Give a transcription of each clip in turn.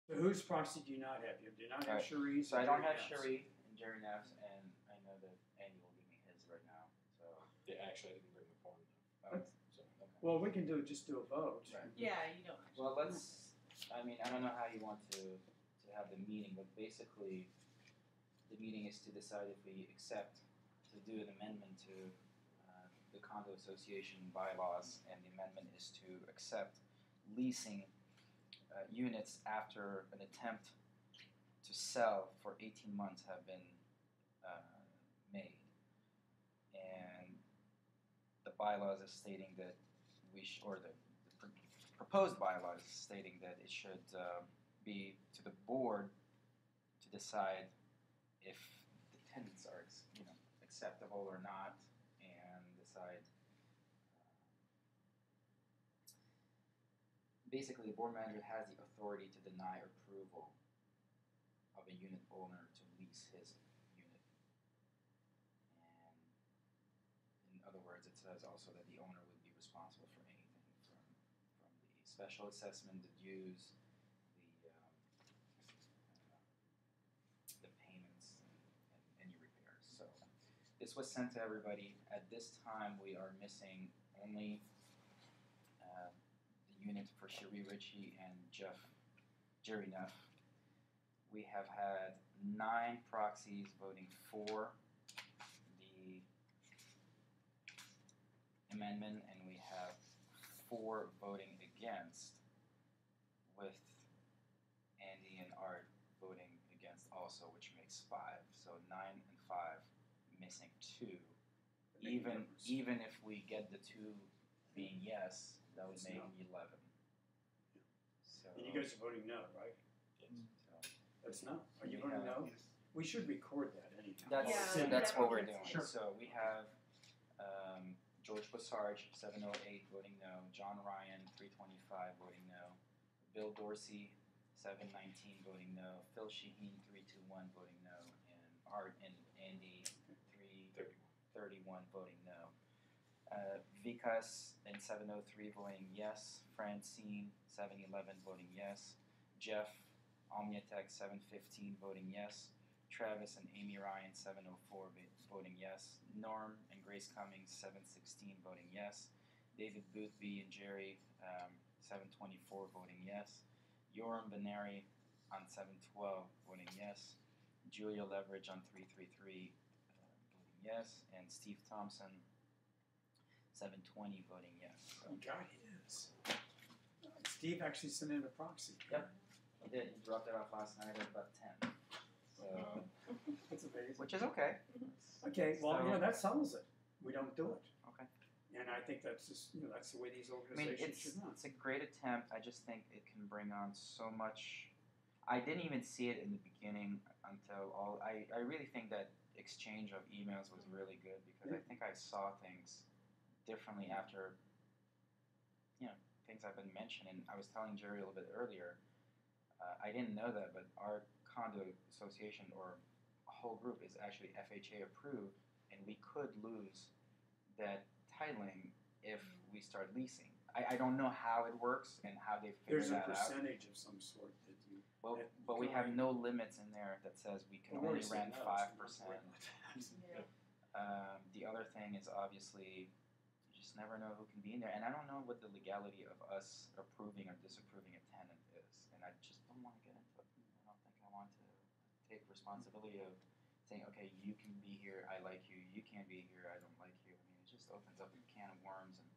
So whose proxy do you not have? You do not have Cherie's? So I don't have Cherie and Jerry Neff's, and I know that Andy will give me his right now. So yeah, actually, I didn't bring the form though. So, okay. Well, we can just do a vote. Right. Yeah, you don't. Well, let's. I mean, I don't know how you want to have the meeting, but basically, the meeting is to decide if we accept to do an amendment to the condo association bylaws, and the amendment is to accept leasing units after an attempt to sell for 18 months have been made. And the bylaws is stating that the proposed bylaws is stating that it should be to the board to decide if the tenants are acceptable or not, and decide. Basically, the board manager has the authority to deny approval of a unit owner to lease his unit. And in other words, it says also that the owner would be responsible for anything from the special assessment, the dues, the payments, and any repairs. So this was sent to everybody. At this time, we are missing only the unit for Cherie Ritchie and Jerry Neff. We have had 9 proxies voting for the amendment, and we have 4 voting against, with Andy and Art voting against also, which makes 5. So 9 and 5, missing 2. Even if we get the 2 being yes, that would make 11. Yeah. So and you guys are voting no, right? Yes. So that's no. Are you voting no? Yes. We should record that anytime. That's what we're doing. Sure. So we have George Bosarge, 708, voting no. John Ryan, 325, voting no. Bill Dorsey, 719, voting no. Phil Shaheen, 321, voting no. And Art and Andy, 331, voting no. Vikas in 703 voting yes. Francine, 711, voting yes. Jeff Omniatek, 715, voting yes. Travis and Amy Ryan, 704, voting yes. Norm and Grace Cummings, 716, voting yes. David Boothby and Jerry, 724, voting yes. Yoram Benary on 712, voting yes. Julia Leverage on 333, voting yes. And Steve Thompson, 720, voting yes. So. You got his. Steve actually sent in a proxy. Yep, he did. He dropped it off last night at about 10. So, that's amazing. Which is okay. Okay, well, So, that settles it. We don't do it. Okay. And I think that's just, that's the way these organizations should not. It's a great attempt. I just think it can bring on so much. I didn't even see it in the beginning until I really think that exchange of emails was really good, because I think I saw things differently after, things I've been mentioning. I was telling Jerry a little bit earlier, I didn't know that, but our condo association or whole group is actually FHA approved, and we could lose that titling if we start leasing. I don't know how it works and how they figure that out. There's a percentage of some sort that you... But we have no limits in there that says we can only rent 5%. The other thing is, obviously, you just never know who can be in there. And I don't know what the legality of us approving or disapproving a tenant is. And I just don't want to get into it. I don't think I want to take responsibility of saying, okay, you can be here, I like you. You can't be here, I don't like you. I mean, it just opens up a can of worms. And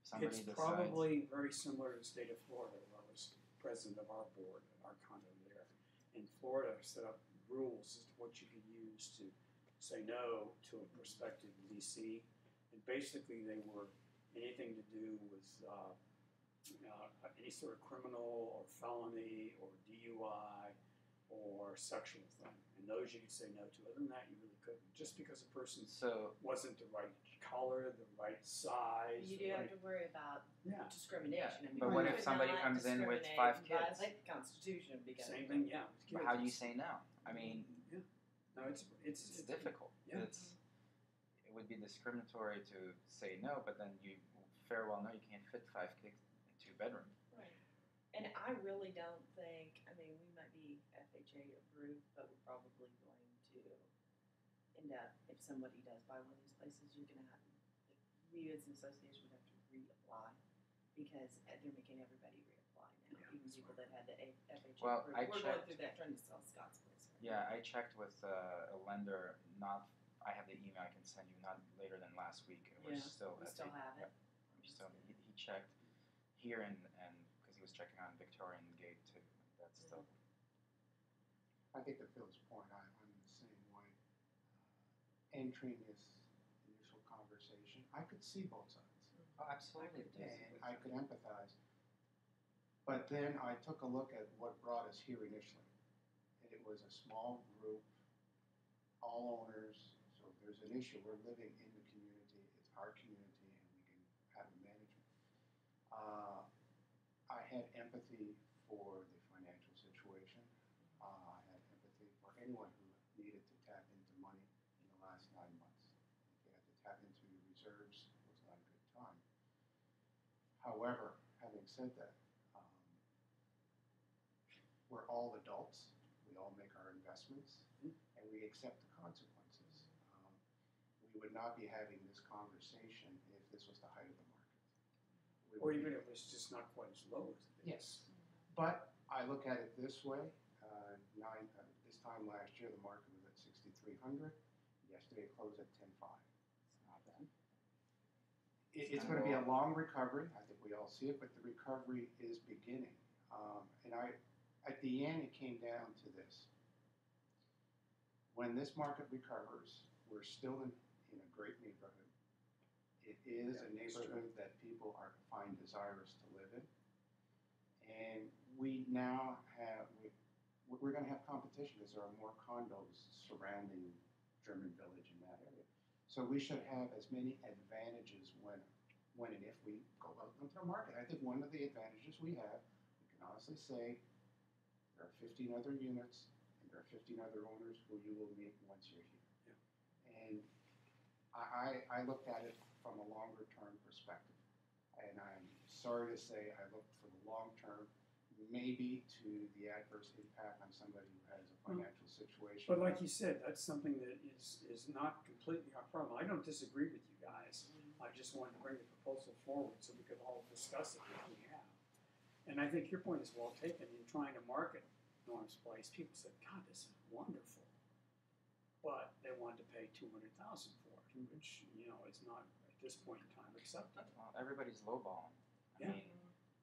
somebody it's decides, probably very similar to the state of Florida, where I was president of our board at our condo there. In Florida, set up rules as to what you could use to say no to a prospective leasee. And basically, they were anything to do with any sort of criminal or felony or DUI or sexual thing. And those you could say no to. Other than that, you really couldn't. Just because a person wasn't the right color, the right size. You do have to worry about discrimination. Yeah. I mean, but what if somebody comes in with 5 kids? Violate the Constitution because same thing, yeah. But how do you say no? I mean, no, it's difficult. Yeah. It would be discriminatory to say no, but then you fair well know you can't fit 5 kids in 2 bedrooms. Right. And I really don't think, I mean, FHA approved, but we're probably going to end up, if somebody does buy one of these places, you're gonna have, we as an association would have to reapply, because they're making everybody reapply now, Yeah, even that's people right. that had the FHA Well, approved. I We're going checked- through that, trying to sell Scott's place. Right Yeah, now. I checked with a lender. Not, I have the email I can send you. Not later than last week, and we're Yeah, still. we at still the- have it. We're still. He checked here and because he was checking on Victorian Gate too. That's still. I think to Phil's point, I'm the same way. Entering this initial conversation, I could see both sides, Oh, absolutely. and I could empathize. But then I took a look at what brought us here initially, and it was a small group, all owners. So if there's an issue, we're living in the community, it's our community, and we can have a management. I had empathy for the financial situation. I had empathy for anyone who needed to tap into money in the last 9 months. If you had to tap into your reserves, it was not a good time. However, having said that, we're all adults. We all make our investments, and we accept the consequences. We would not be having this conversation if this was the height of the market. We Or would even be- if it was just not quite as low as it is. Yes, but I look at it this way. This time last year, the market was at 6,300. Yesterday it closed at 10.5. It's not bad. It's going to be a long recovery. I think we all see it, but the recovery is beginning. At the end, it came down to this. When this market recovers, we're still in a great neighborhood. It is a neighborhood that people find desirous to live in. And we now have, we're going to have competition because there are more condos surrounding German Village in that area. So we should have as many advantages when and if we go out into the market. I think one of the advantages we have, we can honestly say, there are 15 other units and there are 15 other owners who you will meet once you're here. Yeah. And I looked at it from a longer term perspective. And I'm sorry to say I looked for the long term, maybe to the adverse impact on somebody who has a financial situation. But like you said, that's something that is not completely our problem. I don't disagree with you guys. I just wanted to bring the proposal forward so we could all discuss it if we have. And I think your point is well taken in trying to market Norm's Place. People said, God, this is wonderful. But they wanted to pay $200,000 for it, which, is not at this point in time acceptable. Well, everybody's lowballing. I Yeah. mean,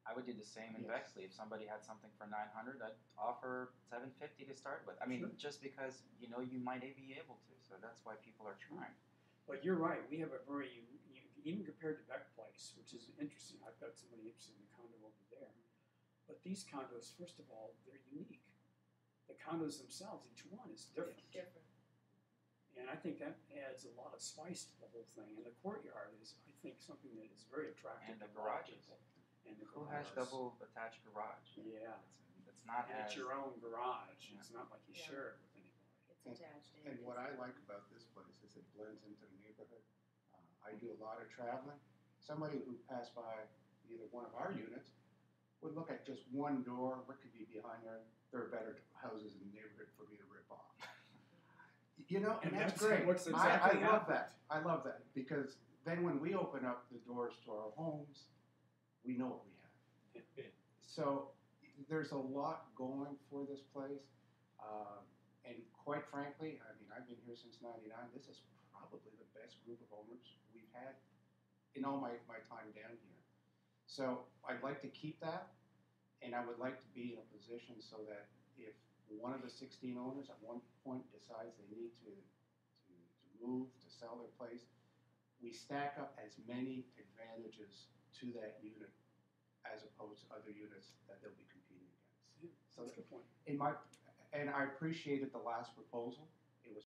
I would do the same in Yes. Bexley. If somebody had something for $900, I'd offer $750 to start with. I mean, Sure. just because you might be able to. So that's why people are trying. But you're right. We have a very, even compared to Beck Place, which is interesting. I've got somebody interested in the condo over there. But these condos, first of all, they're unique. The condos themselves, each one is different. Different. And I think that adds a lot of spice to the whole thing. And the courtyard is, I think, something that is very attractive And the to a lot of garages. people. And the Who has garages. double attached garage? Yeah. It's not And as it's your own garage. Yeah. It's not like you Yeah. share it with anybody. It's attached. And what I like about this place is it blends into the neighborhood. I do a lot of traveling. Somebody who passed by either one of our units would look at just one door. What could be behind there? There are better houses in the neighborhood for me to rip off. And that's great. what's I exactly love happened. that. I love that because then when we open up the doors to our homes, we know what we have. Yeah. So there's a lot going for this place. And quite frankly, I mean, I've been here since '99. This is probably the best group of owners we've had in all my time down here. So I'd like to keep that, and I would like to be in a position so that if one of the 16 owners at one point decides they need to move, to sell their place, we stack up as many advantages to that unit as opposed to other units that they'll be competing against. Yeah, So that's a good point. and I appreciated the last proposal